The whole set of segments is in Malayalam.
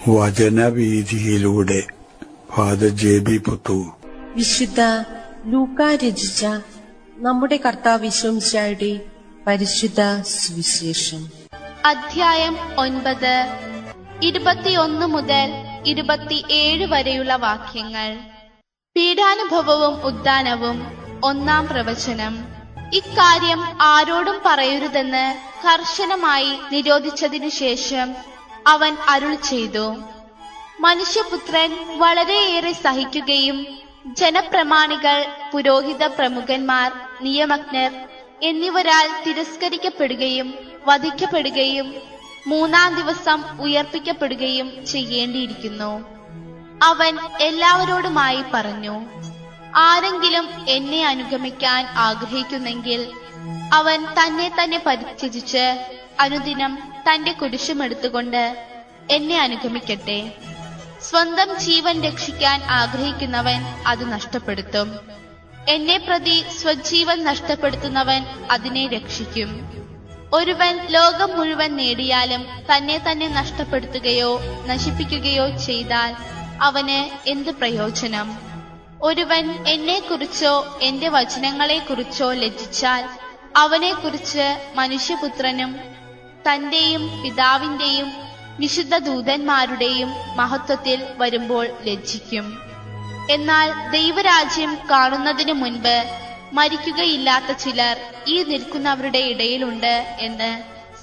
വചനവീഥിയിലൂടെ ഫാദർ ജെ.ബി. പുത്തൂർ. വിശുദ്ധ ലൂക്കാ രചിച്ച നമ്മുടെ കർത്താവ് യേശുമിശിഹായുടെ പരിശുദ്ധ സുവിശേഷം. അധ്യായം 9, 21 മുതൽ 27 വരെയുള്ള വാക്യങ്ങൾ. പീഡാനുഭവവും ഉദ്ധാനവും. 1-ാം പ്രവചനം. ഇക്കാര്യം ആരോടും പറയരുതെന്ന് കർശനമായി നിരോധിച്ചതിനു ശേഷം അവൻ അരുൾ ചെയ്തു, മനുഷ്യപുത്രൻ വളരെയേറെ സഹിക്കുകയും ജനപ്രമാണികൾ, പുരോഹിത പ്രമുഖന്മാർ, നിയമജ്ഞർ എന്നിവരാൽ തിരസ്കരിക്കപ്പെടുകയും വധിക്കപ്പെടുകയും 3-ാം ദിവസം ഉയർപ്പിക്കപ്പെടുകയും ചെയ്യേണ്ടിയിരിക്കുന്നു. അവൻ എല്ലാവരോടുമായി പറഞ്ഞു, ആരെങ്കിലും എന്നെ അനുഗമിക്കാൻ ആഗ്രഹിക്കുന്നെങ്കിൽ അവൻ തന്നെ തന്നെ പരിത്യജിച്ച് അനുദിനം തന്റെ കുരിശുമെടുത്തുകൊണ്ട് എന്നെ അനുഗമിക്കട്ടെ. സ്വന്തം ജീവൻ രക്ഷിക്കാൻ ആഗ്രഹിക്കുന്നവൻ അത് നഷ്ടപ്പെടുത്തും. എന്നെ പ്രതി സ്വജീവൻ നഷ്ടപ്പെടുത്തുന്നവൻ അതിനെ രക്ഷിക്കും. ഒരുവൻ ലോകം മുഴുവൻ നേടിയാലും തന്നെ തന്നെ നഷ്ടപ്പെടുത്തുകയോ നശിപ്പിക്കുകയോ ചെയ്താൽ അവന് എന്ത് പ്രയോജനം? ഒരുവൻ എന്നെക്കുറിച്ചോ എന്റെ വചനങ്ങളെക്കുറിച്ചോ ലജ്ജിച്ചാൽ അവനെക്കുറിച്ച് മനുഷ്യപുത്രനും തന്റെയും പിതാവിന്റെയും വിശുദ്ധ ദൂതന്മാരുടെയും മഹത്വത്തിൽ വരുമ്പോൾ ലജ്ജിക്കും. എന്നാൽ ദൈവരാജ്യം കാണുന്നതിനു മുൻപ് മരിക്കുകയില്ലാത്ത ചിലർ ഈ നിൽക്കുന്നവരുടെ ഇടയിലുണ്ട് എന്ന്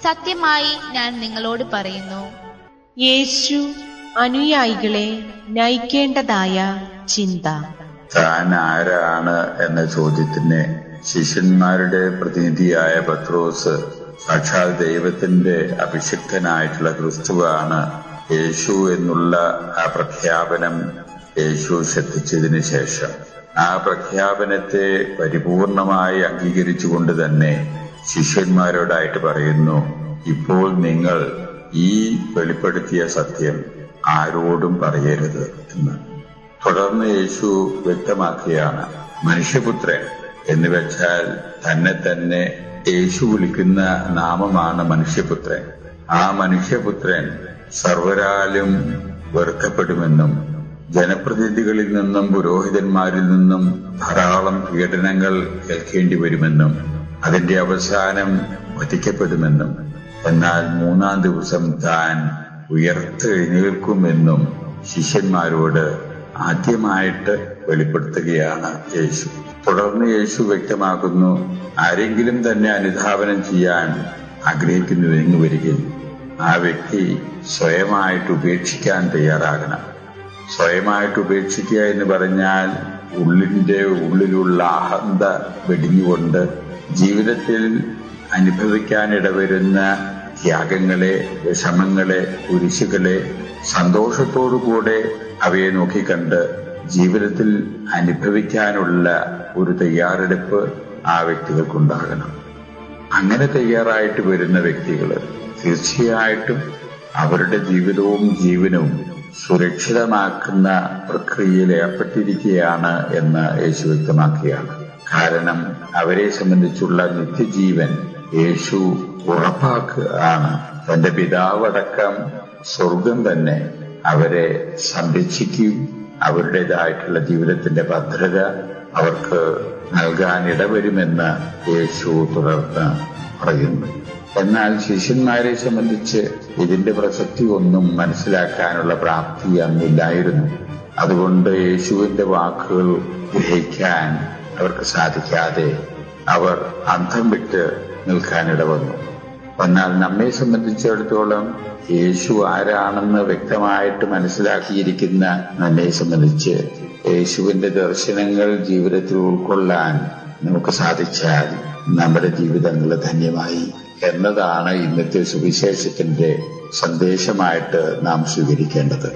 സത്യമായി ഞാൻ നിങ്ങളോട് പറയുന്നു. യേശു അനുയായികളെ നയിക്കേണ്ടതായ ചിന്ത. താൻ ആരാണ് എന്ന ചോദ്യത്തിന് ശിഷ്യന്മാരുടെ പ്രതിനിധിയായ പത്രോസ് സാക്ഷാൽ ദൈവത്തിന്റെ അഭിഷിക്തനായിട്ടുള്ള ക്രിസ്തുവാണ് യേശു എന്നുള്ള ആ പ്രഖ്യാപനം യേശു ശ്രദ്ധിച്ചതിന് ശേഷം ആ പ്രഖ്യാപനത്തെ പരിപൂർണമായി അംഗീകരിച്ചുകൊണ്ട് തന്നെ ശിഷ്യന്മാരോടായിട്ട് പറയുന്നു, ഇപ്പോൾ നിങ്ങൾ ഈ വെളിപ്പെടുത്തിയ സത്യം ആരോടും പറയരുത് എന്ന്. തുടർന്ന് യേശു വ്യക്തമാക്കുകയാണ്, മനുഷ്യപുത്രൻ എന്ന് വെച്ചാൽ തന്നെ തന്നെ യേശു വിളിക്കുന്ന നാമമാണ് മനുഷ്യപുത്രൻ. ആ മനുഷ്യപുത്രൻ സർവരാലും വെറുക്കപ്പെടുമെന്നും ജനപ്രതിനിധികളിൽ നിന്നും പുരോഹിതന്മാരിൽ നിന്നും ധാരാളം പീഡനങ്ങൾ കേൾക്കേണ്ടി വരുമെന്നും അതിന്റെ അവസാനം വധിക്കപ്പെടുമെന്നും എന്നാൽ 3-ാം ദിവസം താൻ ഉയർത്തെഴുന്നേൽക്കുമെന്നും ശിഷ്യന്മാരോട് ആദ്യമായിട്ട് വെളിപ്പെടുത്തുകയാണ് യേശു. തുടർന്ന് യേശു വ്യക്തമാക്കുന്നു, ആരെങ്കിലും തന്നെ അനുധാവനം ചെയ്യാൻ ആഗ്രഹിക്കുന്നുവെന്ന് വരികിൽ ആ വ്യക്തി സ്വയമായിട്ട് ഉപേക്ഷിക്കാൻ തയ്യാറാകണം. സ്വയമായിട്ട് ഉപേക്ഷിക്കുക എന്ന് പറഞ്ഞാൽ ഉള്ളിന്റെ ഉള്ളിലുള്ള അഹന്ത വെടിഞ്ഞുകൊണ്ട് ജീവിതത്തിൽ അനുഭവിക്കാനിടവരുന്ന ത്യാഗങ്ങളെ, വിഷമങ്ങളെ, കുരിശുകളെ സന്തോഷത്തോടുകൂടെ അവയെ നോക്കിക്കണ്ട് ജീവിതത്തിൽ അനുഭവിക്കാനുള്ള ഒരു തയ്യാറെടുപ്പ് ആ വ്യക്തികൾക്കുണ്ടാകണം. അങ്ങനെ തയ്യാറായിട്ട് വരുന്ന വ്യക്തികൾ തീർച്ചയായിട്ടും അവരുടെ ജീവിതവും ജീവനവും സുരക്ഷിതമാക്കുന്ന പ്രക്രിയയിൽ ഏർപ്പെട്ടിരിക്കുകയാണ് എന്ന് യേശു വ്യക്തമാക്കുകയാണ്. കാരണം അവരെ സംബന്ധിച്ചുള്ള നിത്യജീവൻ യേശു ഉറപ്പാക്കുകയാണ്. തന്റെ പിതാവടക്കം സ്വർഗം തന്നെ അവരെ സംരക്ഷിക്കും. അവരുടേതായിട്ടുള്ള ജീവിതത്തിന്റെ ഭദ്രത അവർക്ക് നൽകാൻ ഇടവരുമെന്ന് യേശു തുടർന്ന് പറയുന്നു. എന്നാൽ ശിഷ്യന്മാരെ സംബന്ധിച്ച് ഇതിന്റെ പ്രസക്തി ഒന്നും മനസ്സിലാക്കാനുള്ള പ്രാപ്തി അന്നില്ലായിരുന്നു. അതുകൊണ്ട് യേശുവിന്റെ വാക്കുകൾ ഗ്രഹിക്കാൻ അവർക്ക് സാധിക്കാതെ അവർ അന്തം വിട്ട് നിൽക്കാനിട വന്നു. എന്നാൽ നമ്മെ സംബന്ധിച്ചിടത്തോളം യേശു ആരാണെന്ന് വ്യക്തമായിട്ട് മനസ്സിലാക്കിയിരിക്കുന്ന നമ്മെ സംബന്ധിച്ച് യേശുവിന്റെ ദർശനങ്ങൾ ജീവിതത്തിൽ ഉൾക്കൊള്ളാൻ നമുക്ക് സാധിച്ചാൽ നമ്മുടെ ജീവിതങ്ങൾ ധന്യമായി എന്നതാണ് ഇന്നത്തെ സുവിശേഷത്തിന്റെ സന്ദേശമായിട്ട് നാം സ്വീകരിക്കേണ്ടത്.